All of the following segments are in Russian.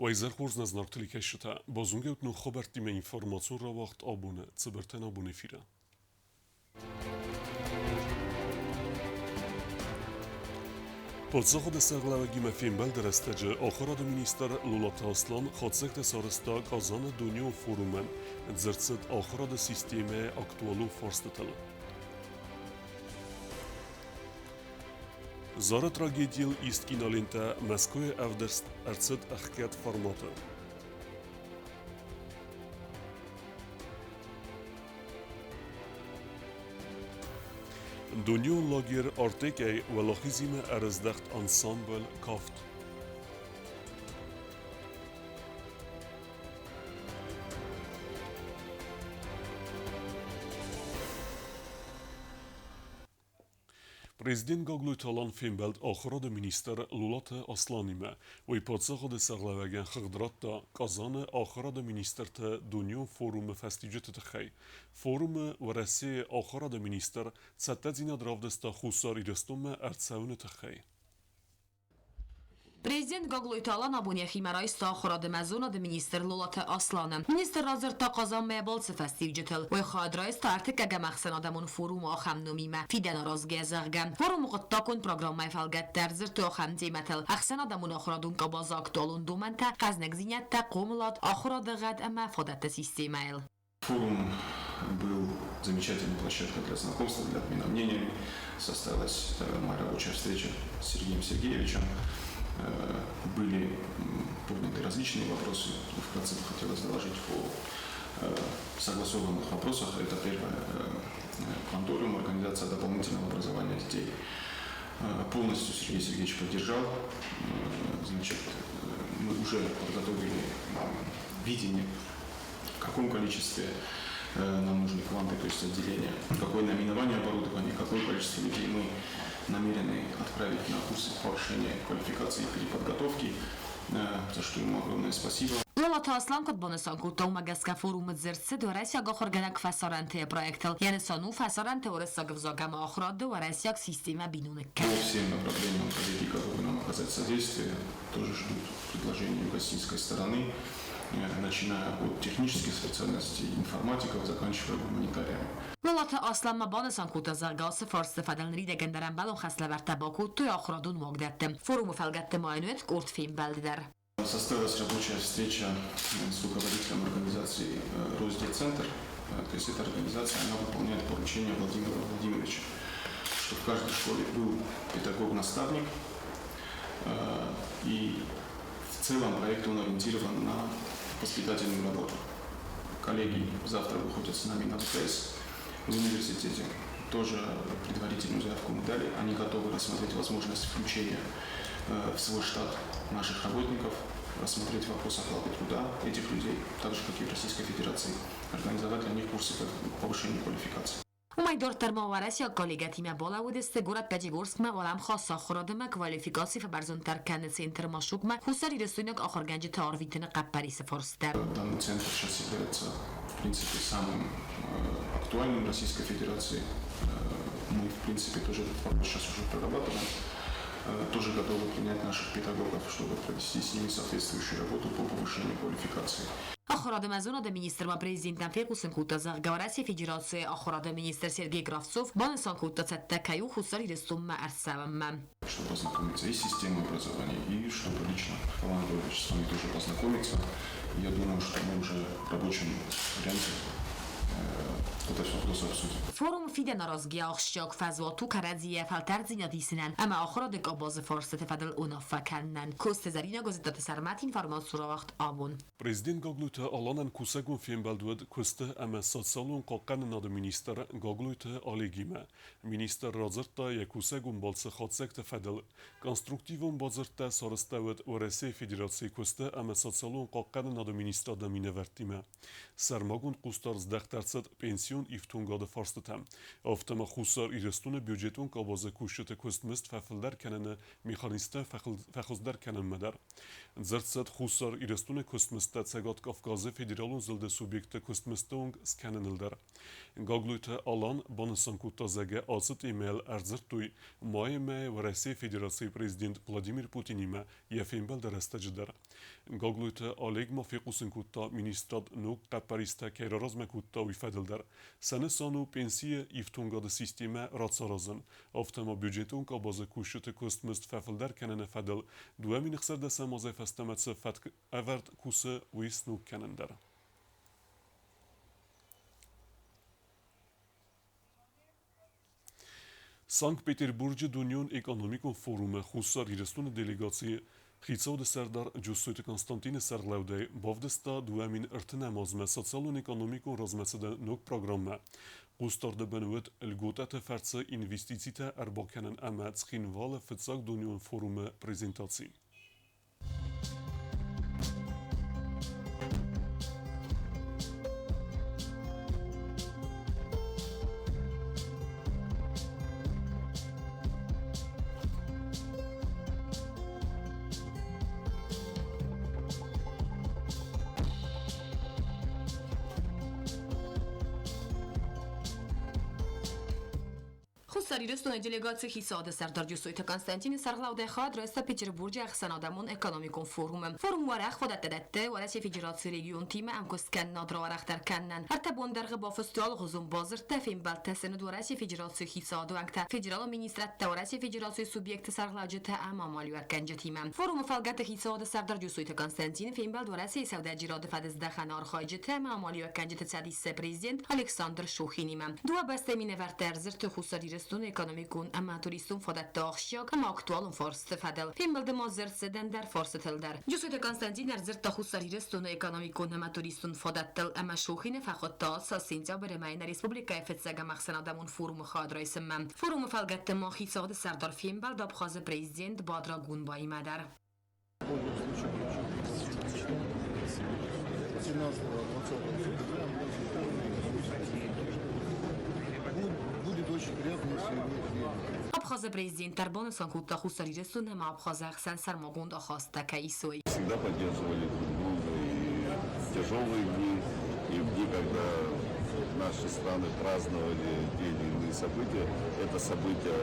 Wajzer Horzna znartili keshita, bozungeut nu khobertime informacion ra waqt abune, tsiberten abune fira. Podzachoda serlavagi mefim belderestece axarada minister Lulat Aslan khatsekte sarısta kazanı dünya forumen zırtsit axarada sisteme aktualu farstatılı. Zara tragediyel istkinalinte Moskvaya evderst ertsit ahket formatı. Dunyon lager artekay ve lahizime erzdecht ensemble kaft. Президент Гаглуй Талан Фимбелд ахрада министр Лулата Асланиме вой подсахада саглаваген хыгдратта Казаны ахрада министрте Дуньон форумы фестиджеты хай. Форумы в России ахрада министр цаттадзина дравдеста хусар ирестуме эрцауны хай. Президент Гаглуй Талан абуния химарайста ахрада мазуна министр Лулата Асланы. Министр разыр тақазан мебалцы фестивджетл. Вой хадрайста артик ага махсан адамун форум ахам номиме. Фиден аразги азаган. Форум قطاكون برنامه فعاليات درزر تو خم تیمتل احسن آدمون آخرادون کباز اکتالون دومنته قزنک زینت قوملات آخراد غد اما فادت سیستمایل. Форум был замечательной площадкой для знакомства, для обмена мнениями. Состоялась моя рабочая встреча с Сергеем Сергеевичем. Были подняты различные вопросы. Вкратце бы хотелось доложить по согласованных вопросах. Это первое. Конториум, организация дополнительного образования детей. Полностью Сергей Сергеевич поддержал. Значит, мы уже подготовили видение, в каком количестве нам нужны кванты, то есть отделения, какое наименование оборудования, какое количество людей мы намерены отправить на курсы повышения квалификации и переподготовки, за что ему огромное спасибо. Лулата Аслан кодбонستان کوتا اومگسکا فروم زرتسه دورسیا گخورگنک فسارنته проектел. Yani sonu фасаранте оресса гвзогам охрады оресяк система бинунек. По всем направлениям коллеги готовы нам оказать содействие, тоже ждут предложений гостинской стороны, начиная от технических специальностей, информатиков, заканчивая гуманитариями. Лулата Аслан мабонستان کوتا زرگاس فارس فدن ریدگن درن بلون خسلورت باکو توی آخرادون مقدتم. فروم فلگت ماینوت کورت فیلم بلدر. Состоялась рабочая встреча с руководителем организации Росдетцентр. То есть эта организация, она выполняет поручение Владимира Владимировича, что в каждой школе был педагог-наставник. И в целом проект он ориентирован на воспитательную работу. Коллеги завтра выходят с нами на ВКС в университете. Тоже предварительную заявку мы дали. Они готовы рассмотреть возможность включения в свой штат наших работников, рассмотреть вопрос оплаты труда этих людей, так же, как и в Российской Федерации, организовать для них курсы повышения квалификации. Umajdor termovarasi kollégatime bolaudes gorat pegyegorskma valam khassa khoradma kvalifikatsiya barzontar центр машукма хусари ресунок ахорганжи тарвитина қаппарисы форстер. Данный центр сейчас является, в принципе, самым актуальным в Российской Федерации. Мы, в принципе, тоже этот вопрос сейчас уже прорабатываем. Тоже готовы принять наших педагогов, чтобы провести с ними соответствующую работу по повышению квалификации. Ахорада мазуна да министр ва президентан фекусен кута загавараси федерации ахорада министр Сергей Кравцов банесан кута цаттакаю хусари ресумма арсавамма. Чтобы познакомиться и с системой образования, и чтобы лично Талан Георгиевич с вами тоже познакомиться. Я думаю, что мы уже в рабочем варианте это все просто обсудим. Форум фиде наразги ахшок фазвату карадзия фалтерзина дисинен, ама ахорада габаз форсете фадл унафаканнен. Кост зарина газета сармат информацию вaqt abun. Президент Гаглуйта аланан кусагун фембалдуд кусты ама социалун қоққаны нады министр Гаглуйта алегиме. Министр разырта я кусагун балсы хатсекте фадл. Конструктивун базырта сарыставыд Россия Федерации кусты ама социалун қоққаны нады министр да миневертиме. Сармагун кустар здахтарцат пенсион Յուրաքանչյուն իվթունգադը ֆարստը Ավտեմա խուսար իրստունը բյուջետուն կաբազը կուշյութը կոստմիստ ֆəfildər kənəni mexanistə fəxozdər kənən mədər. Ձրծət խուսար իրստունը կոստմիստə ցեգատ Կavkazı federalun zıldı subyekti kostmistəung skənənildər. Գագլույթը ալան բանսանկուտա զəgə ասıt email ərzırtduy մայեմə və Ռոսիա Ֆեդերացիայի prezident Vladimir Putinimə եվիմբել դրստաջդər. Գագլույթը ալեգ մաֆիqusınkutda ministrad nuk տապարիստա կերարազմեկուտda ուիֆədildər. Սանեսանու pensiya իվթունգադը sistemə ratsarozın. Avtema büdjetun kabazı kuşyutu kostmist fəfildər kənənə fədil. Duəmin ixsərdə səmazə fəstəmətsə fətk əvərd kuсы uisnuk kənəndər. Санкт-Петербург'de Dunyon Ekonomikon Forumu Xusar Giresun'u delegasiyi Xitsavde Serdar Cüssütü Konstantini Serlevde Bavdesta duemin ırtınamazme sosyalun ekonomikon razmesede nok programme Gustarda benüvet elgotete fertse investicite erbakenen emet schinvale Fitzak Dunyon Forumu prezentasi. Սարիրստոնե դելեգացիա Խիսադը Սերդար Ջուսույթը Կոնստանտինի Սարլաուդե խադրեսը Պետերբուրգի Ախսանադամուն էկոնոմիկոն ֆորումը վարախ վադատեդետե Վարասիա Ֆեդերացիա ռեգիոն թիմը ամկոսկան նադրավարախտար կաննան Արտա բոնդարғы բոֆստուալ ғուզում բազր տեֆին բալտեսենը Վարասիա Ֆեդերացիա Խիսադը անկտա Ֆեդերալ մինիստրատտա Վարասիա Ֆեդերացիա սուբյեկտը Սարլաջը ամամալյու ականջը թիմը ֆորումը ֆալգատը Խիսադը Սերդար Ջուսույթը Կոնստանտինի ֆինբալ Վարասիա Սավդաջիրոդը ֆադեսդախան արխայջը ամամալյու ականջը ցադիսե պրեզիդենտ Ալեքսանդր Շուխինիմը դուա բաստեմինե վարտերզր տխուսարիրստուն Ekonomikun amaturistun fodatta axşak ama aktualun forste fadel. Filmde mozertseden der forsetelder. Jusuyta Konstantin erzirta xusaristun ekonomikun amaturistun fodattel ama şuxine faxotta sentyabr ayında Respublika efetsaga maxsanadamun forumu xadraysım. Forumu falgatta maxisad Serdar Filmbal da Abxazı prezident Badra Gunbay madar. Будет очень приятно, если вы Абхазы президент Тарбона Санкута Хусарирестун и Абхазы Ахсан Сармагунда Хаста Каисой. Всегда поддерживали друг друга и в тяжелые дни, и в дни, когда наши страны праздновали те или иные события. Это событие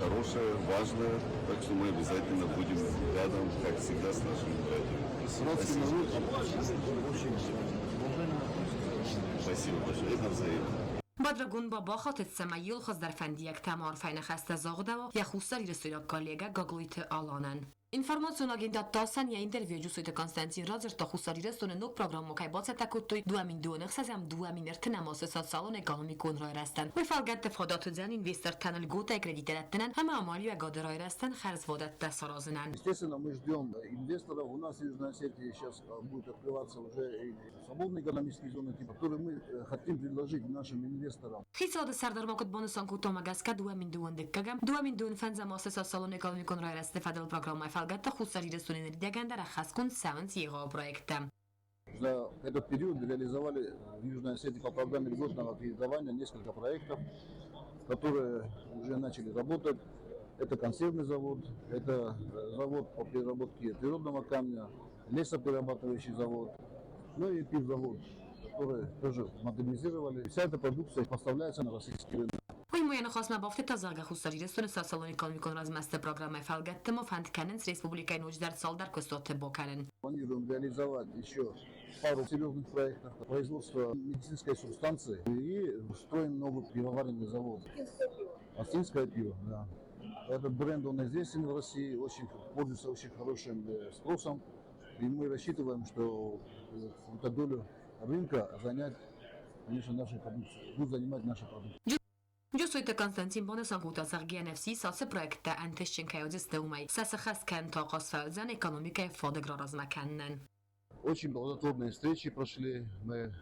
хорошее, важное, так что мы обязательно будем рядом, как всегда, с нашими братьями. Спасибо большое. Это взаимно. Badra Baba xatit Samayil xaz در فندیک تمار فین خسته زاغده و یا خوستاری رسولا کالیگا گاگلیت آلانن. Информацию агентата я интервью Джусույта Константин Разер та хусарирестон нук программу кайбаца такутой 2 миллионах сазам 2 миллиард намасы социалон экономикон райрастан. Вы фалгат фадату зан инвестор танал гота кредитераттан хама амалию гада райрастан харз водатта саразынан. Естественно, мы ждем инвесторов. У нас в Южной Осетии сейчас будет открываться уже свободные экономические зоны, которые мы хотим предложить нашим инвесторам. Хисад Сардар Макут Бонусан Кутомагаска 2 миллион деккагам 2 миллион фан замасы социалон экономикон райраст фадал программа Фалгата хусарирестон энергияганда рахаскун саванс его проекта. За этот период реализовали в Южной Осетии по программе льготного кредитования несколько проектов, которые уже начали работать. Это консервный завод, это завод по переработке природного камня, лесоперерабатывающий завод, ну и пивзавод, который тоже модернизировали. Вся эта продукция поставляется на российский рынок. Моя خواستم بافت تازگه خسارирестон социалон экономикон размасте программы фалгаттемо фандканенс республикой ночь дар сал дар костот боканен. Планируем реализовать еще пару серьезных проектов производства медицинской субстанции и строим новый пивоваренный завод. Астинское пиво, да. Этот бренд, он известен в России, пользуется очень хорошим спросом. И мы рассчитываем, что эту долю рынка занять, конечно, нашей продукции, будет занимать наша продукция. Джусույта Константин Бонусан Кутасаргия нефси сасе проекта антешчин кайодзистеумай. Саса хаскен тaqas фаузан экономикой фодегра размаканнен. Очень плодотворные встречи прошли. Мы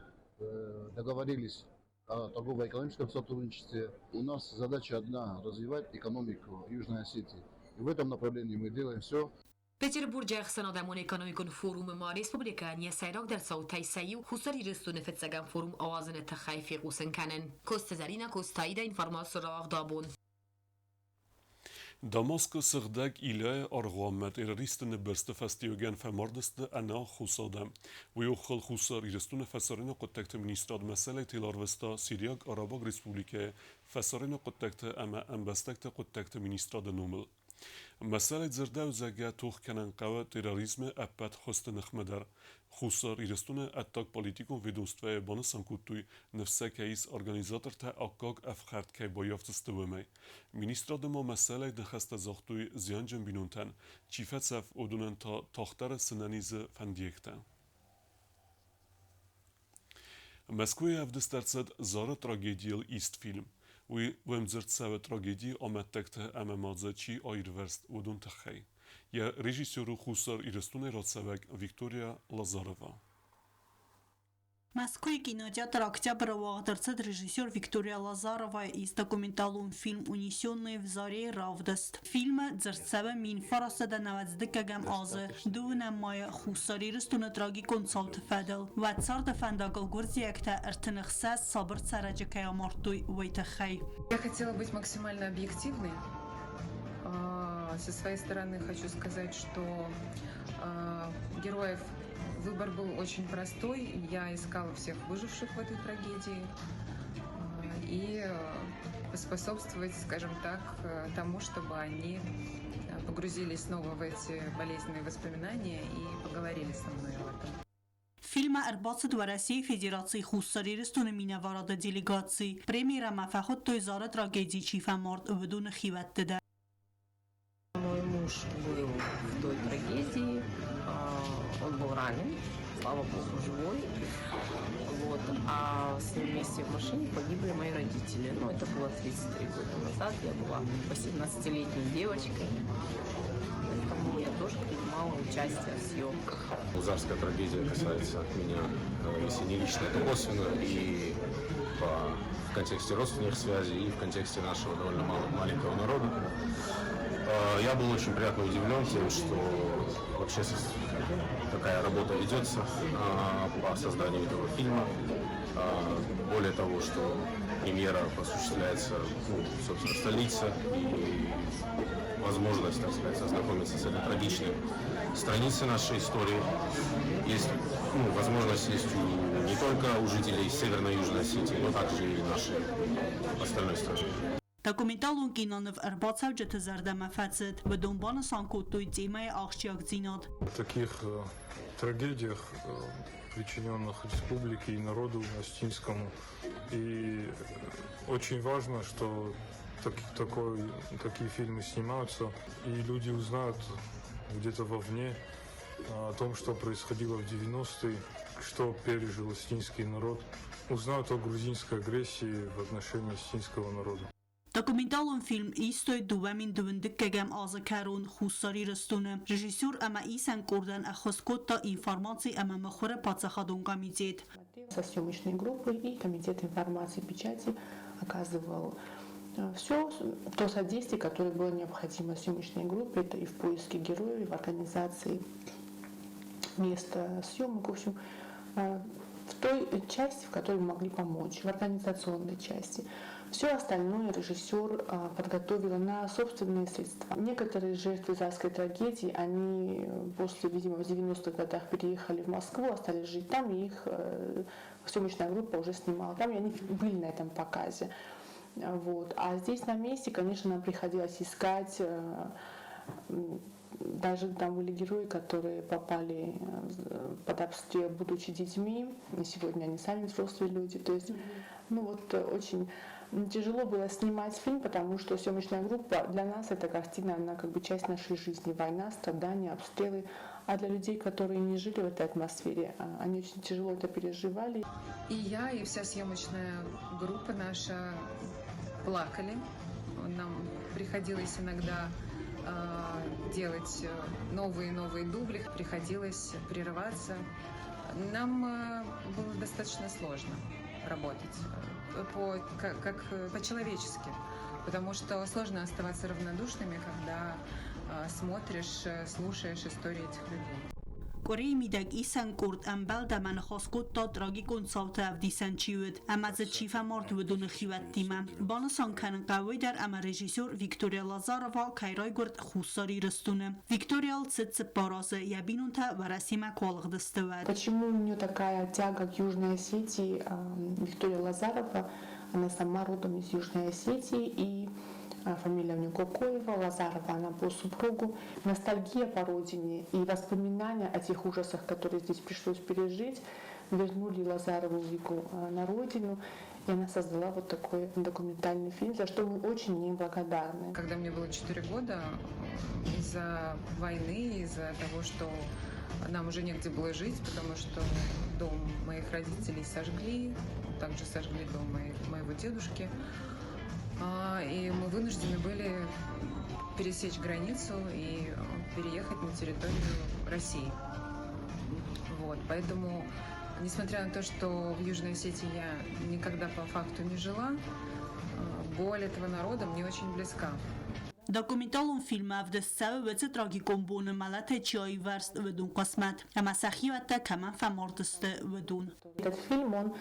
договорились о торгово-экономическом сотрудничестве. У нас задача одна – развивать экономику Южной Осетии. И в этом направлении мы делаем все. Peterbурg Xenademon Ekonomikon Forum ma Respublika Nyesairak der Sautai Sayu Husari Ristune Fetsagan Forum Awazene Takhaifi Gusenkanen Kostezarina Kostaida Informatsora Dabun Damasko sırdak ile argıamet teröristine bırstı festiyogen femardiste ana xusadem. Ve yoxal xusar iristune fesarine quttekte ministrad mesele tilarvesta Siriyak Arabak Respublike fesarine quttekte ama embestekte quttekte ministrad numel. مسألة زرداو زاگه توخ کنن قوة تروریسم اپت خست نخمدر خسار ایرستونه اتاک پالیتیکون ویدوستوه بانسان کتوی نفسه کهیس ارگانیزاتر تا اکاک افخرد که بایافت استوامه مینیسترا دما مسألة دخست زاختوی زیان جنبینونتن چیفت صف ادونن تا تاختر سنانیز فندیکتن مسکوی افدسترسد زار تراجیدیل ایست فیلم و امزرد سوی تراجیدی آمد تکته امامازه چی آیرورست ودون تخی یا رژیسیورو خسار ایرستونه رادسوگ ویکتوریا لازارова. Москве кинотеатр «Октябрь» вагдырцет режиссер Виктория Лазарова из документалун фильм «Унесенные в заре Равдаст». Фильма дзерцеве мин фарасада наваздыкагам азы дуна мая хусари рыстуна трагикон салт федел. Ватсарда фандагал гурзиекта эртыныкса сабыр цараджикая мартуй вайтахай. Я хотела быть максимально объективной. Со своей стороны хочу сказать, что героев выбор был очень простой. Я искала всех выживших в этой трагедии и поспособствовать, скажем так, тому, чтобы они погрузились снова в эти болезненные воспоминания и поговорили со мной об этом. فیلم ارباطت و رسی فدراسیون خوستاری رستون مینوارد делегации. Премьера мафахот той зара трагедии чифа март بدون خیوت ده. Мой муж был в той трагедии, он был ранен, слава богу, живой. Вот. А с ним вместе в машине погибли мои родители. Ну, это было 33 года назад, я была 18-летней девочкой. Поэтому я тоже принимала участие в съемках. Лазарская трагедия касается меня, если не лично, то косвенно, и в контексте родственных связей, и в контексте нашего довольно маленького народа. Я был очень приятно удивлен тем, что вообще такая работа ведется по созданию этого фильма. Более того, что премьера осуществляется, собственно, в столице, и возможность, так сказать, ознакомиться с этой трагичной страницей нашей истории. Есть, возможность есть не только у жителей Северной и Южной Осетии, но также и нашей остальной страны. Документалун кинонов ارباطه جت زرده مفسد به دنبال سانکوتوی تیمه آخشیاک زیناد. В таких трагедиях, причиненных республике и народу осетинскому, и очень важно, что такие фильмы снимаются, и люди узнают где-то вовне о том, что происходило в 90-е, что пережил осетинский народ, узнают о грузинской агрессии в отношении осетинского народа. Dokumentalun film istoy duvamin duvindikegam azkarun khusari rastune rejissor ama isan kurdan akhoskota информации ama махора пацахадун комитет. Со съемочной группой и комитет информации и печати оказывал все то содействие, которое было необходимо съемочной группе, это и в поиске героев, и в организации места съемок, в общем, в той части, в которой мы могли помочь, в организационной части. Все остальное режиссер подготовил на собственные средства. Некоторые жертвы Зарской трагедии, они после, видимо, в 90-х годах переехали в Москву, остались жить там, и их съемочная группа уже снимала там, и они были на этом показе. Вот. А здесь на месте, конечно, нам приходилось искать. Даже там были герои, которые попали под обстрел, будучи детьми, и сегодня они сами взрослые люди. То есть, очень тяжело было снимать фильм, потому что съемочная группа для нас эта картина, она как бы часть нашей жизни, война, страдания, обстрелы. А для людей, которые не жили в этой атмосфере, они очень тяжело это переживали. И я, и вся съемочная группа наша плакали. Нам приходилось иногда делать новые дубли, приходилось прерываться. Нам было достаточно сложно работать по-человечески, потому что сложно оставаться равнодушными, когда смотришь, слушаешь истории этих людей. Կորեի միդակ իսան կուրդ ամբալ դաման խոսկոտ տա տրագիկոն սավտը ավդիսան չիուդ ամածը չիվա մարդ վդունը խիվատ դիմա բանասան կանն կավոյ դար ամա ռեժիսոր Վիկտորիա Լազարովա կայրայ գուրդ խուսարի растуне. Виктория цыцы порозы ябинунта варасима колгдыстыват. Почему у нее такая тяга к Южной Осетии? Виктория Лазарова, она сама родом из Южной Осетии, и фамилия у нее Кокоева, Лазарова, она по супругу. Ностальгия по родине и воспоминания о тех ужасах, которые здесь пришлось пережить, вернули Лазарову Вику на родину, и она создала вот такой документальный фильм, за что мы очень ей благодарны. Когда мне было 4 года, из-за войны, из-за того, что нам уже негде было жить, потому что дом моих родителей сожгли, также сожгли дом моего дедушки, и мы вынуждены были пересечь границу и переехать на территорию России. Вот, поэтому, несмотря на то, что в Южной Осетии я никогда по факту не жила, боль этого народа мне очень близка. Документалун фильма вдесцаве веце трагикон буны малате чай верст ведун космат, а масахивата каман фамортесте ведун. Этот фильм, он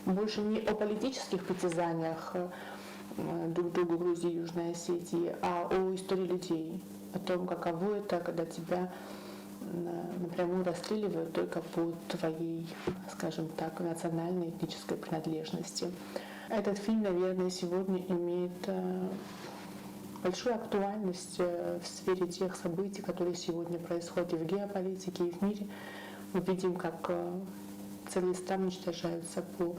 больше не о политических притязаниях друг другу Грузии и Южной Осетии, а о истории людей, о том, каково это, когда тебя напрямую расстреливают только по твоей, скажем так, национальной этнической принадлежности. Этот фильм, наверное, сегодня имеет большую актуальность в сфере тех событий, которые сегодня происходят в геополитике и в мире. Мы видим, как целые страны уничтожаются по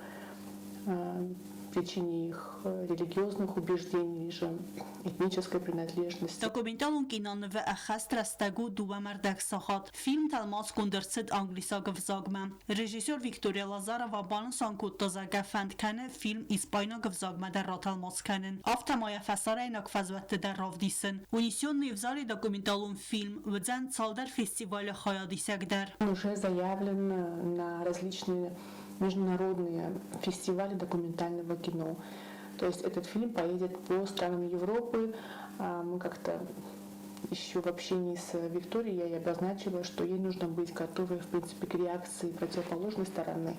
причине их религиозных убеждений, же этнической принадлежности. Документалун кинонве ахастрастагу дувамардак сахат. Фильм талмас кундерцет англисагов загма. Режиссер Виктория Лазарова бансан кутозага фандкане фильм испайнагов загма дар роталмас канен. Автомая фасарайнак фазватте дар равдисен. Унесенный в зале документалун фильм в дзан цалдар фестиваля хаядисагдар. Он уже заявлен на различные международные фестивали документального кино. То есть этот фильм поедет по странам Европы. Мы как-то еще в общении с Викторией я ей обозначила, что ей нужно быть готовой, в принципе, к реакции противоположной стороны.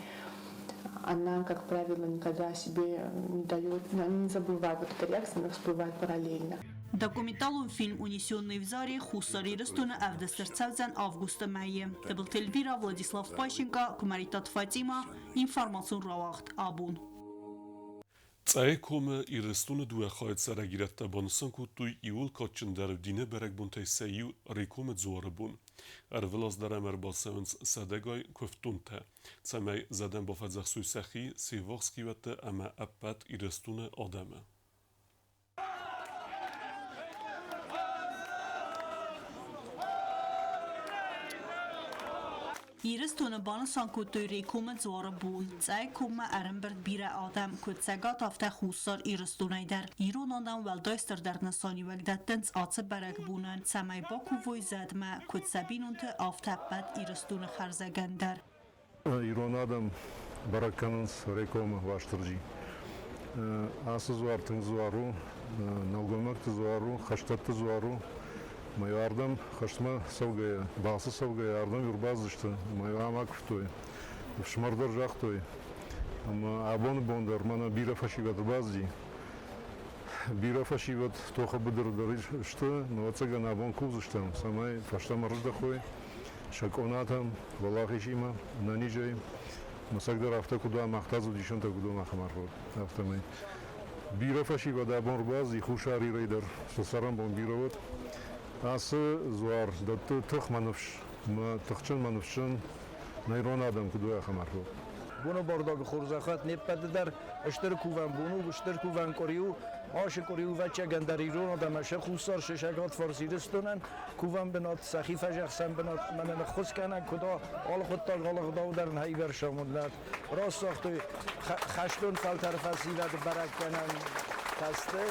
Она, как правило, никогда о себе не дает, не забывает вот эта реакция, она всплывает параллельно. Документалун фильм унесенный в заре хусари растуна авдестерцавзан августа майе. Тебл Тельвира, Владислав Пащенко, Кумаритат Фатима, информацион равахт абун. Цаекоме и рестуне дуе хает сарагирата бансан туй иул качен дар дine berek bunte seyu rekome zore bun. Velas darem basens sadegay koftunte. Cemej zadem bafadzach suisachi sevorskivete ama appat i restune adame. Իրստոնը բանսան կուտույրի կումը ձորը բուն, ծայ կումը արմբրդ բիրը ադամ կուտսագատ ավտա խուսար իրստոնայդար, իրոն անդամ վալդոյստր դարնասանի վագդատտենց ացը բարակ բունան, ծամայ բոք ու ոյ զադմա կուտսաբին ունթը ավտա պատ իրստոնը խարզագանդար։ Իրոն ադամ բարականնց ռեկոմը վաշտրջի, ասը զուարտն զուարու, նավգոմակտ զուարու, խաշտատը զուարու, Мою ардам хашма савгая, басы савгая, ардам юрбазышты, мою амак в той, в шмардар жахтой, абон бондар, мана бира фашиват базди, бира фашиват тоха быдырдары что, но отсага на абон кузыштам, самай фаштам рождахой, шаконатам, валахишима, на нижай, масагдар авто куда махтазу дишонта куда махамархот, автомай. Бира фашиват абон базди, хушари рейдер, сосарам бон бирават. Асы зуар, да тых манывш, тыхчын манывшын, найрон адам кудуя хамарху. Bunu bardağı xurzaxat nepediler, iştir kuven bunu, iştir kuven koriu, aşı koriu ve çegenderiron adam şe xusar şeşagat farsiristonun, kuven benat sahife şahsen benat menen xuskenan kuda al xuttal galık davdern hayber şamullar. Rast saxtu xaştun fal tarafasiyle barakkenen taste.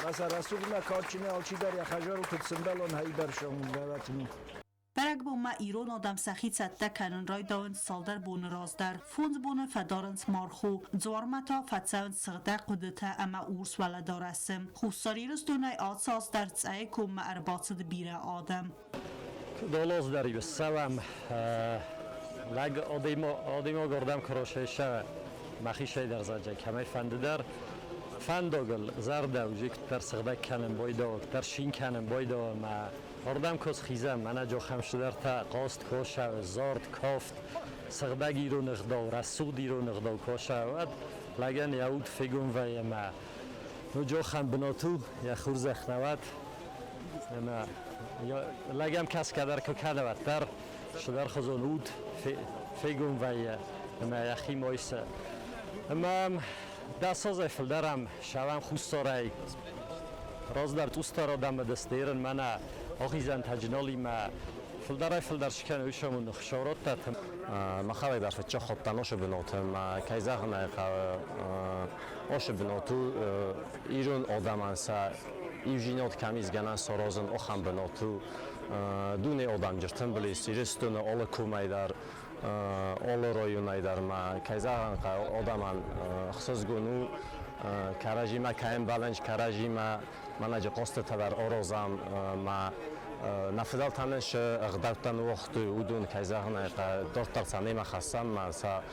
Mesela Resulullah kaçını alçıdar ya hajar tutsundalon hayber şamullar. برگ با ما ایران آدم سخی صدته کنن رای داون سالدر بون رازدر فونز بون فدارنس مارخو زوارمتا فتساون سغده قدرته اما اورس ولدار اسم خوستاری رستونای آتساز در تسعه کم ما ارباطد بیره آدم دولوز داری سوام لگ آدیما گردم کروشیشه مخیشه در زجه کمی فنددر فندوگل زرده و جیکت در سغده کنم بایدو در شین کنم بایدو ما گردم کس خیزم من جو خمشدر تا قاست کوشه زارد کافت سغده گیرو نغدو رسودی رو نغدو کوشه و لگن یعود فیگون و ما نو جو خم بناتو یا خورز اخنوات لگم کس کدر که کنوات در شدر خزون اود فیگون و ما یخی مایسه اما دست از فلدرم شوام خوستارای راز در دوست را دم دستیرن من آخیزن تجنالی ما فلدر شکن ویشمون خشارات دادم مخاوی در فتچه خود تناش بناتم کایزه خنایق آش بناتو ایرون آدم انسا ایوژینات کمیز گنن سرازن آخم بناتو دونه آدم جرتن بلی سیرستون آل کومی در آل رایونای در ما کایزه آدمان خصوص گونو کاراجیما کایم بالنج کاراجیما مناجه قصد تبر آرزم ما نفذال تنش اقدرتن وقت ودون کایزه دکتر سنیم خاصم ما سا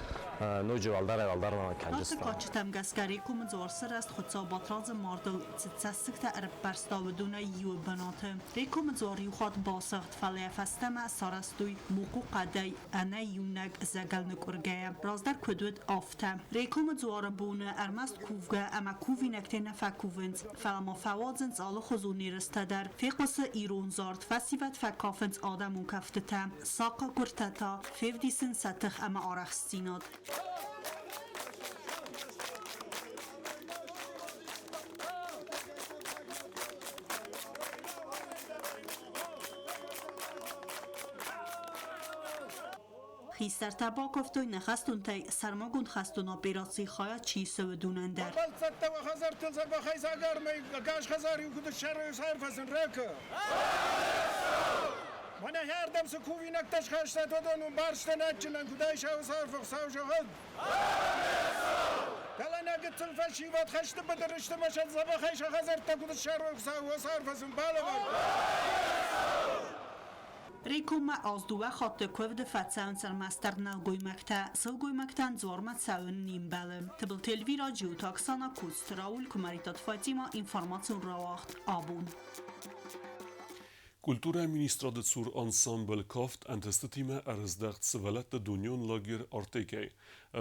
نوجو والدار ما کنجستم. کاچتم گسکاری کم زورسر است خود ساباتراز ماردو تسکت ارب برستا و دونه یو بناته. ریکم زوری خود باسخت فعلی فستم سرستوی موقع قدی آن یونگ زگل نکرگه. رازدر کدود آفتم. ریکم زور بونه ارمست کوفگه اما کوفی نکته نفکوفنز فلما فوازنز آل خزونی رستدر فیقس ایرون زارد فسیفت فکافنز آدمون کفتتم ساق کرتتا فیفدیسن ستخ اما آرخستیناد. خیستر تبا کفتوی نخستون تای سرماگون خستون آپیراسی خواهد چی سودونن در ستة وخزر تلزر بخيس اگر می گاش خزاری کد شر سر فسن رک من هردم سکوی نکتش خشت دادن برشت نچنن کدای شو سر فخساو شهد کلا نگت الفشی وات خشت بدرشت مشد زبا خیش خزر تا کد شر سر فسن بالغ ریکوم از دو خاط کوفد فتسان سر مستر نگوی مکتا سوگوی مکتان زورمت ساون نیم بالم تبل تلویرا جو تاکسانا کوست راول کماریتات فاطیما اینفورماسیون راوخت آبون. Kulturministra zur Ensemble Kaft entestetime erzdert sevelet de Dunion Lager Artekei.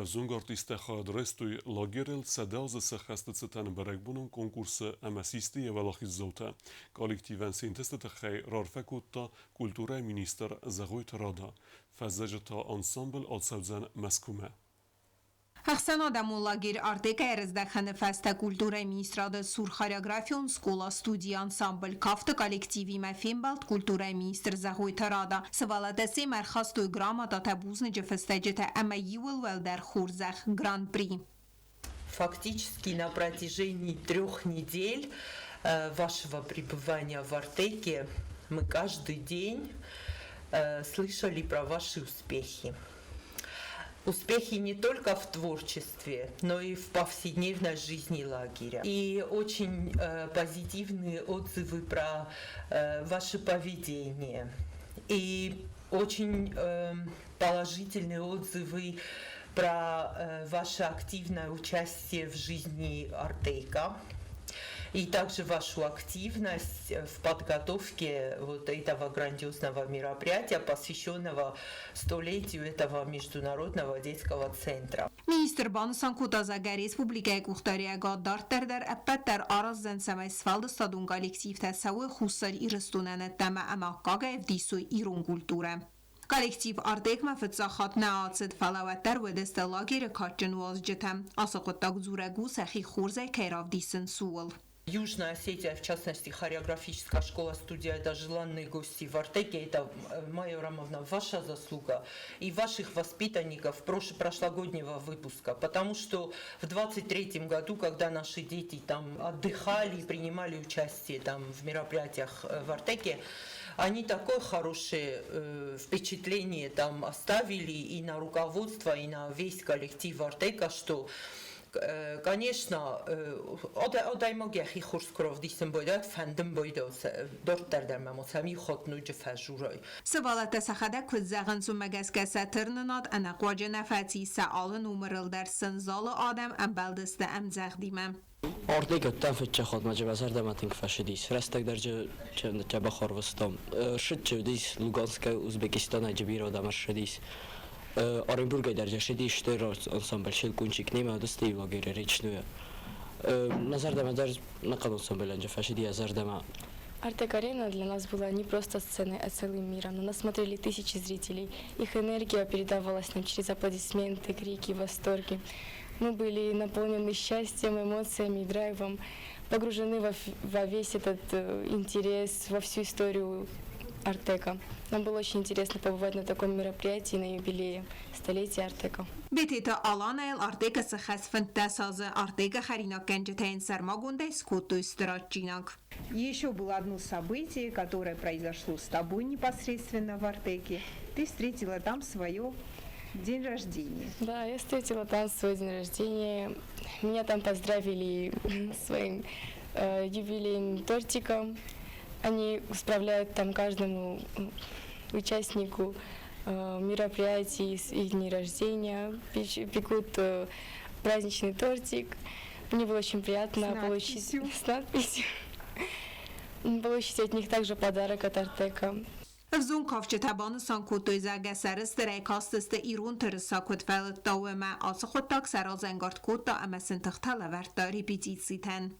Zung artiste khadrestuy lagerel sedaz se khastetseten berekbunun konkurse emasisti evalakhizota. Kollektiven sintestet khay rarfekutta Kulturminister Zagoyt Rada. Fazajta Ensemble alsavzan maskume. Հաղսանադամ ուլագիր արտեկա երզդախանը վաստա կուլտուրայի մինիստրադը սուր խարյագրաֆիոն սկոլա ստուդիա անսամբլ կավտը կոլեկտիվի մաֆիմբալտ կուլտուրայի մինիստր զահույթ հրադա սվալատեսի մերխաստույ գրամատա թաբուզնը ջվստեջետը əmə ювел դər խուրզախ гран-при. Фактически на протяжении 3 недель вашего пребывания в Артеке мы каждый день слышали про ваши успехи. Успехи не только в творчестве, но и в повседневной жизни лагеря. И очень позитивные отзывы про ваше поведение. И очень положительные отзывы про ваше активное участие в жизни Артека. И также вашу активность в подготовке вот этого грандиозного мероприятия, посвященного столетию этого международного детского центра. Министр Банусан Кутазагар Республикայի կուխտարիագա դարտերդեր ապետեր արազեն սամայ սվալդը ստադուն կոլեկտիվ թասավը խուսար իրստունանը տամա ամակագայվ դիսույ իրուն կուլտուրը. Коллектив Артекма фцахат наацет фалаваттар ведесте лагере качен возжетем асакоттак зурагу сахи хурзе кайрав дисен суол. Южная Осетия, в частности, хореографическая школа-студия, это желанные гости в Артеке, это, Майя Рамовна, ваша заслуга и ваших воспитанников прошлогоднего выпуска, потому что в 23-м году, когда наши дети там отдыхали и принимали участие там в мероприятиях в Артеке, они такое хорошее впечатление там оставили и на руководство, и на весь коллектив Артека, что конечно, odajmogiechi chórskrov disem boidat fandom boidos dortar der mamosami khotnuj fajuroi. سوالات سخده کد زغن سو مگسکسه ترنناد انا قواجه نفتی سعال نومرل در سنزال آدم ام بلدست ام زغدیمم. Արտեգը տանֆետ չխոտ մաջավազար դամատինք ֆաշիդիս հրաստակ դարձը չաբա խորվստոմ շիտ չդիս լուգանսկա ուզբեկիստան աջբիրո դամաշդիս Оренбурга дәрҗә шеди штырос ансамбль шелкунчик нема дости лагеря речную Назар Дамадар накал ансамбль анжа фашиди Азар Дама Артек-арена для нас была не просто сценой, а целым миром. На нас смотрели тысячи зрителей. Их энергия передавалась нам через аплодисменты, крики, восторги. Мы были наполнены счастьем, эмоциями и драйвом, погружены во весь этот интерес, во всю историю Артека. Нам было очень интересно побывать на таком мероприятии, на юбилее столетия Артека. Бетета Алана Артека сахас фантазаза Артека Харина Кенджетейн Сармагунда Скоту Страчинак. Еще было одно событие, которое произошло с тобой непосредственно в Артеке. Ты встретила там свое день рождения. Да, я встретила там свой день рождения. Меня там поздравили своим юбилейным тортиком. Они справляют там каждому участнику мероприятий и дней рождения, пекут праздничный тортик. Мне было очень приятно получить с надписью. Получить от них также подарок от Артека. Взун кавче табан سانکوتوی زرگ سرست ریکاستست ایرون ترسا کد فلت داومه آس خود تاک سرا زنگارد کد دا اما سنتختل ورد داری بیتید سیتن.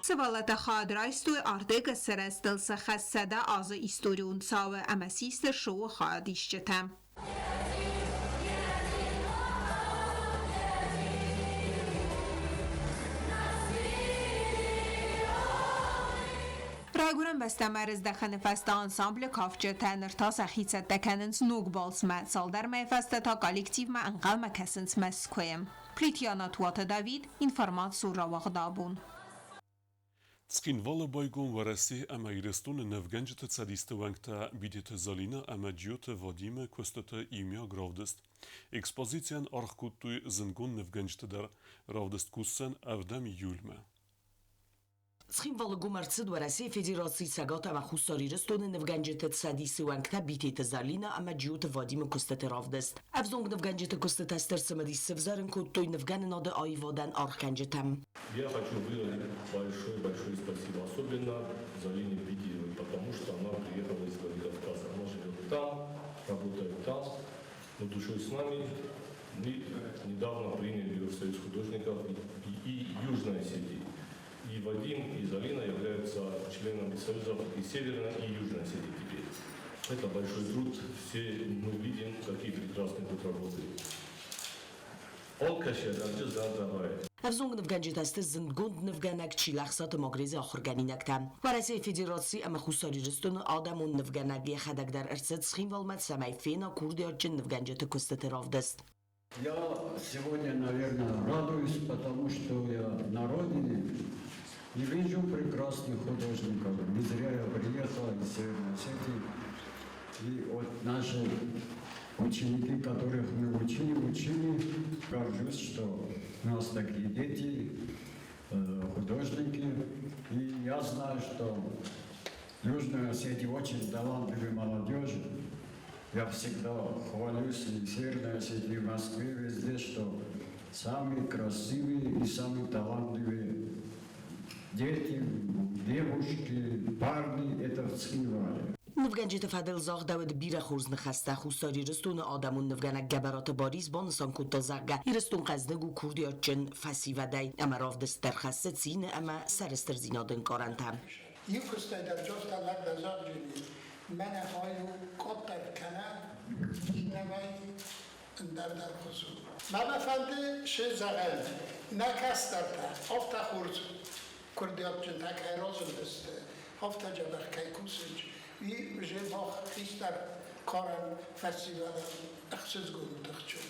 سوالات خادرایستوی آردگ سرستل سخصده آز ایستوریون ساوه اما سیست شو خادیشتم. راگورن بسته مرز دخن فست انسامبل کافچه تنر تا سخیصت دکننس نوگ بالس سال در مفسته تا کالکتیو ما انقل ما کسنس مسکویم. پریتیانا توات داوید اینفرمات سور را وغدابون. Skinvala bojgun varasi ama irestun nevgenjete cadiste wangta bidete zalina ama djiote vadime kwestete imja gravdest. Ekspozicjan archkutuj zengun nevgenjete der ravdest kussen avdam julme. Skinvala gumarcid varasi federacji sagata ama khusari restun nevgenjete cadiste wangta bidete zalina ama djiote vadime kwestete ravdest. Avzong nevgenjete kwestete stersemedis sevzaren kutuj nevganen ade aivadan archkenjetem. Я хочу выразить большое спасибо, особенно Залине Бедиевой, потому что она приехала из Владикавказа. Она живет там, работает там, но душой с нами. Мы недавно приняли ее в Союз художников и Южной Осетии. И Вадим, и Залина являются членами Союза и Северной, и Южной Осетии теперь. Это большой труд, все мы видим, какие прекрасные тут работают. افزونگ نفگنجی است زندگوند نفگنک چی لحظات مغرض آخرگانینک تام. ورزه فدراسیون اما خصوصی رستون آدمون نفگنگی خدک در ارتد سخیم والمت سمای فینا کوردی آجن نفگنجی تکست равдест. Я сегодня, наверное, радуюсь, потому что я на родине и вижу прекрасных художников. Не зря я приехал из Северной Осетии. И вот наши ученики, которых мы учили, горжусь, что у нас такие дети, художники. И я знаю, что в Южной Осетии очень талантливая молодежь. Я всегда хвалюсь и в Северной Осетии, в Москве, везде, что самые красивые и самые талантливые дети, девушки, парни – это в Схинвале. نفگنجی فدل زاغ داود بیره خورز نخسته خوستاری رستون آدمون نفگنک گبرات باریز بانسان کتا زغه ایرستون قزدگو کردی آجن فسی و دی اما راف دست در خسته تین اما سرستر زینادن کارنتم یکسته در جفت لگ دزار جنی من هایو کتر کنه نوی در خصوص من فهمده شه زغل نکسترده افتا خورد کردیات جن تکای رازم دسته افتا جبر کی کوسنج وی جه باخ خیستر کارن فستیوال اخسیز گونو دخچون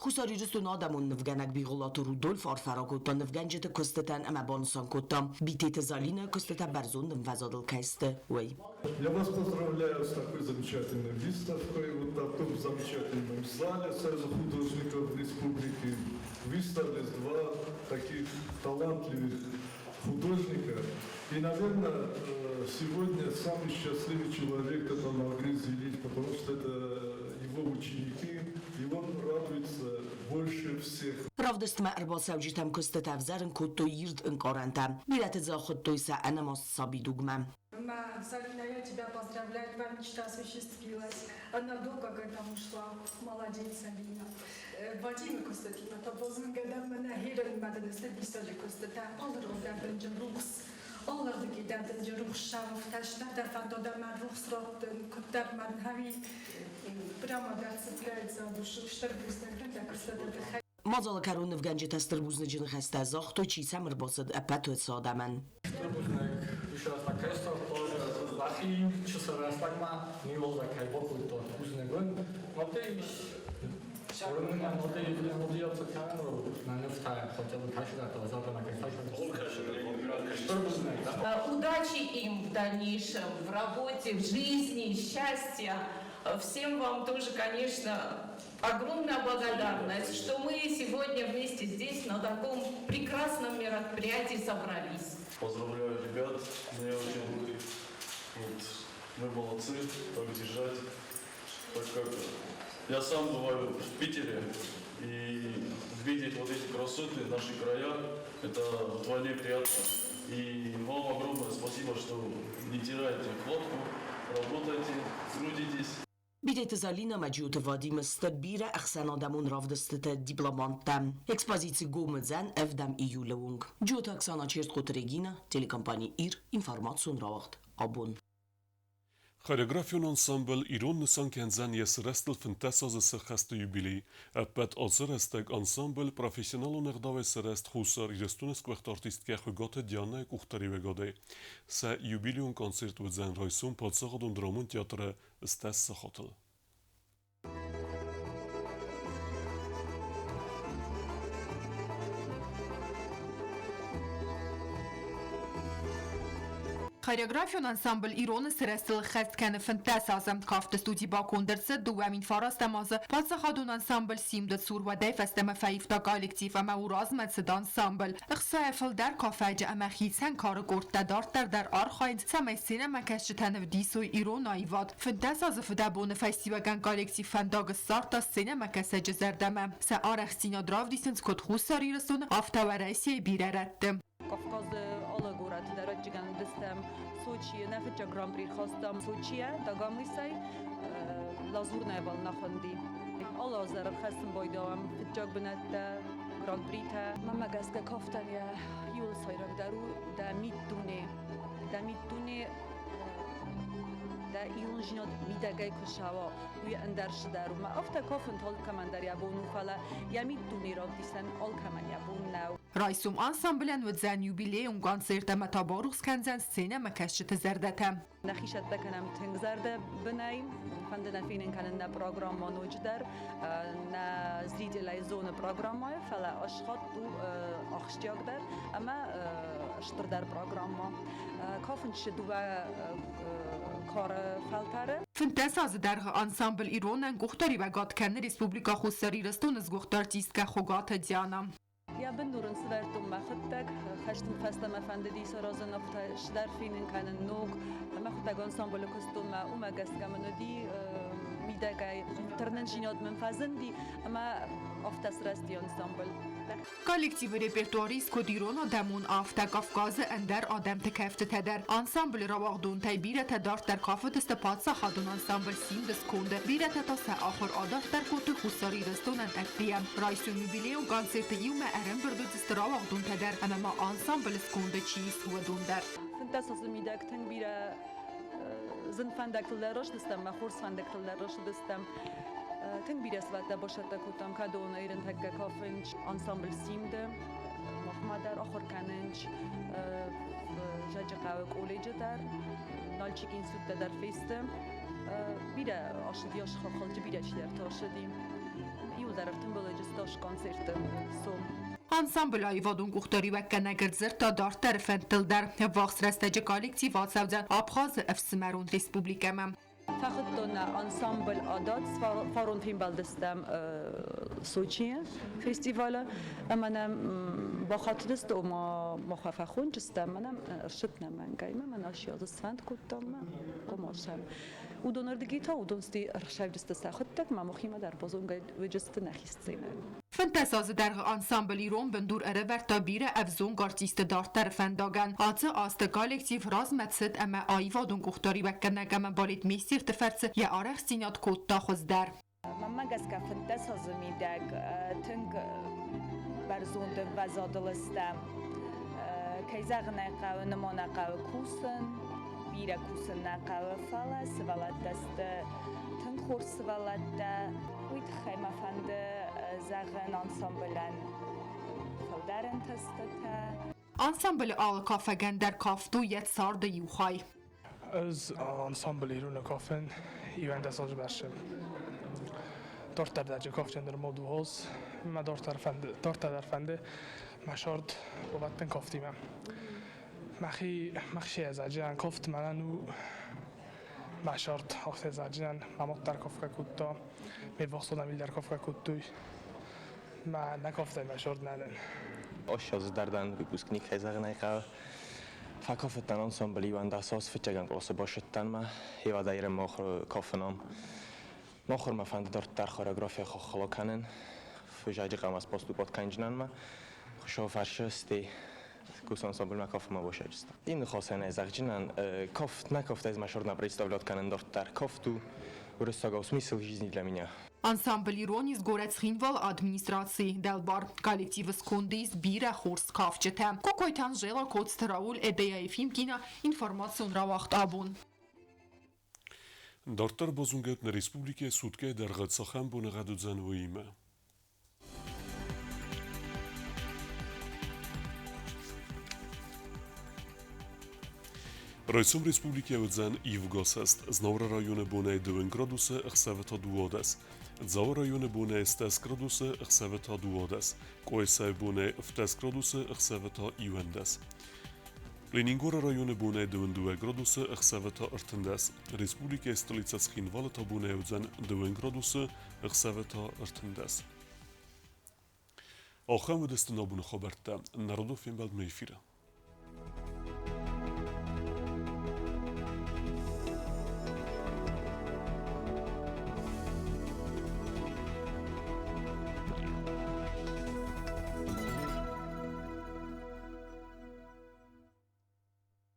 Хусари рустун адамун нвганак биголату Рудольф Арфарагота нвганжета костетан амабонсан кота битете залина костета барзун нвазадл кайсте ой. Я вас поздравляю с такой замечательной выставкой, вот в том замечательном зале Союза художников Республики. Выставились два таких талантливых художника. И, наверное, сегодня самый счастливый человек, это Магрит Зелить, потому что это его ученики, и он радуется больше всех. Правдост ما أربع سوجتم كستت أفزارن كتو يرد إنقارنتم بيرت زاخد تويسا أنا مصابي دوغمم. Залина, я тебя поздравляю, твоя мечта осуществилась. Она долго к этому шла. Молодец, Алина. Вадим Костатина, то бозун гадам мана хирен маден стадисали Костата, алır oradan bence ruhs. Alırdı giden bence ruh şavuf taşta da фантода ман ruhs rottun, kutlar man havi. Прямо да цепляется душу, что быстро так Костата. مازال کرون نفگنج تستر بوزن جن خسته زاخت و چی سمر باسد اپتو سادمن. Еще раз так красиво, тоже захи, часовая стагма, не волга кайбоку, то вкусный гон. Но ты урынна, но ты удается камеру на нефтая, хотя бы кашля, то завтра на Удачи им в дальнейшем, в работе, в жизни, счастья. Всем вам тоже, конечно, огромная благодарность, что мы сегодня вместе здесь на таком прекрасном мероприятии собрались. Поздравляю ребят, мне очень вот, мы молодцы, так держать, так как я сам бываю в Питере, и видеть вот эти красоты, наши края, это вдвойне приятно. И вам огромное спасибо, что не теряете хватку, работайте, трудитесь. بیدیت زالina مجیوت وادیم است بیره اخسان آدمون رافدست دیپلمانتم اکسپازیسی گومزن افدم ایولونگ جوت اکسانا چیرت قطرگینا تلکمپانی ایر اینفارماتسون راوخت آبون Choreografion ensemble Iron Nusan Kenzen jes restel fantasa ze secheste jubilei. Epet als restek ensemble professional nerdave serest husar irestunes kwecht artistke gote Diana kuchtariwe gode. Se jubileum concert with zijn roisum potsagad und Ramon Theatre stesse hotel. Choreografion ansambl Iron srestel خست کنه فنتاس ازم کافت استودی با کندرس دوامین فاراست مازه پس خادون انسامبل سیم ده سور و دی فستم فیفتا کالکتیف اما او رازمد سد انسامبل اخصایفل در کافج اما خیسن کار گرد دارتر در آرخاید سمی سینما کشت تنو دیسوی ایرون آیواد فنتاس از فدابون فستیوگن کالکتیف فنداگ سارتا سینما کسج زردمه سه آرخ سینا دراو دیسنس کد خوصاری رسون آفتا و رئیسی بیره ردم Кавказ алгорат дараджиган дестем Сочи нафича гран-при хостам Сочи дагамисай лазурная волна хонди алла зар хастм бойдам фичак бнатта гран-при та мама газга кафтания юл сайрак дару да мидуне دا ایران جنات میدگای کشاوا وی اندرش دارو ما افتا کافن تال کمان در یابونو فلا یمی دونی را دیسن آل کمان یابون نو رایسوم انسامبلن و زن یوبیلیوم کانسرت متا باروخس کنزن سینه مکشت زردتم نخیشت بکنم تنگ زرده بنایم فند نفینن کنن نا پروگرام ما نوج در نا زید لایزون پروگرام ما فلا اشخاص دو اخشتیاق در اما اشتر در پروگرام ما کافن شدو کار فلتره فنتاس از در انسامبل ایران گختاری و گاتکن ریسپوبلیکا خوستاری رستون از گختار تیست که خوگات دیانم یا بندورن سوارتم مخدک خشتم فستم فندی سرازن افتش در فینن کنن نوک مخدک انسامبل کستوم اوم گست کمندی میدگای ترنجینات من فزندی اما افتس رستی انسامبل کالکتیو رپرتواریس کدیرون آدمون آفتا کافکاز اندر آدم تکفت تدر انسامبل رواغدون تای بیرت دارت در کافت است پادسا خادون انسامبل سیم دسکونده بیرت تا سه آخر آدارت در کوت خوصاری رستونن اکدیم رایسون یوبیلیو گانسرت یوم ارم بردو دست رواغدون تدر اما ما انسامبل سکونده چیز هو دوندر فنتاس از میدک تنگ بیره زن فندکل روش دستم مخورس فندکل روش دستم Tünk bireszvett de bosatak utam kadóna érintekkel kafincs ensemble simde Mahmadar akhor kanench جاجقاو كوليجة دار نالچيكين سوت دار فيستم بيدا أشد ياش خالج بيدا شدار تاشدیم يو دارفتم بلجستاش کنسرت سوم Ansambl ayvadun guxtari vekkenegert zirta dar terfentil der vaxt restece kolektiv atsavdan Abxaz efsimerun Respublikemem. فخدنا انسامبل عادات فارون فيلم بلدستم سوچیه فستیواله منم با خاطر است و ما خفخون جستم منم شدنا من قايمه من اشياء دستفند كنتم قماشم و دونردگی تا و دونستی ارشیو جست ساختک ما مخیمه در بازون و جست نخیستینه Fantazaz der ensemble Iron bendur ereverta bire evzon artiste dar terfendagen atze as de kollektiv razmetset eme ayvadun guxtari vekkenegem balit mesir tefertse ya arexsinat kotta xozder Mamma gaska fantazaz mideg tünk berzond vazadlstem kayzagna qaw namona qaw kusen bire kusen naqaw falas valatast tünk khurs valatta Uit Heimafande zagen ensemblen Feldaren testete. Ensemble al kafegen der kaftu yet sardı yuhay. Az ensemble iruna kafen ivende saz bersem. Dortar derce kaften der modu hoz. Ma dortar fende mashard bovatten kaftimem. مخشی از اجران کفت منو مشارت وقت از اجران ماموت در کفک کتا می وقت دامیل در کفک کتوی ما نکفته مشارت ندن آشاز دردن بگوسکنی که زغنای که فکافتن انسامبلی و انداساس فتجگن قصه باشدن ما هیوا دایر ماخر کافنام ماخر ما فند دارت در خورگرافی خلا کنن فجاجی قام از پاستو پات کنجنن ما خوشا فرشستی کوس انسامبل ما کاف ما باشه است این خاصه از اجنان کافت نکافت از مشهور نپرستاولات کنن دارت در کافتو ورستاگاو смысл жизни для меня Ensemble Ironis gorec xinval administracji delbar kollektiv skondis bira khurs kafchete kokoytan jela kots Raul edeya filmkina informacion rawaxt abun Dortar bozunget na Respublike Sudke der Gatsacham bunagadudzan voime Rajcom Respublike Udzen Ivgosest, znavra rajone bune 2 graduse, chseveta duodes. Dzao rajone bune 10 graduse, chseveta duodes. Koesaj bune 10 graduse, chseveta iuendes. Leningora rajone bune 2 graduse, chseveta artendes. Respublike stolica Schinvaleta bune Udzen 2 graduse, chseveta artendes. Ахам удестен абуна хабарта, народов им бад мейфира.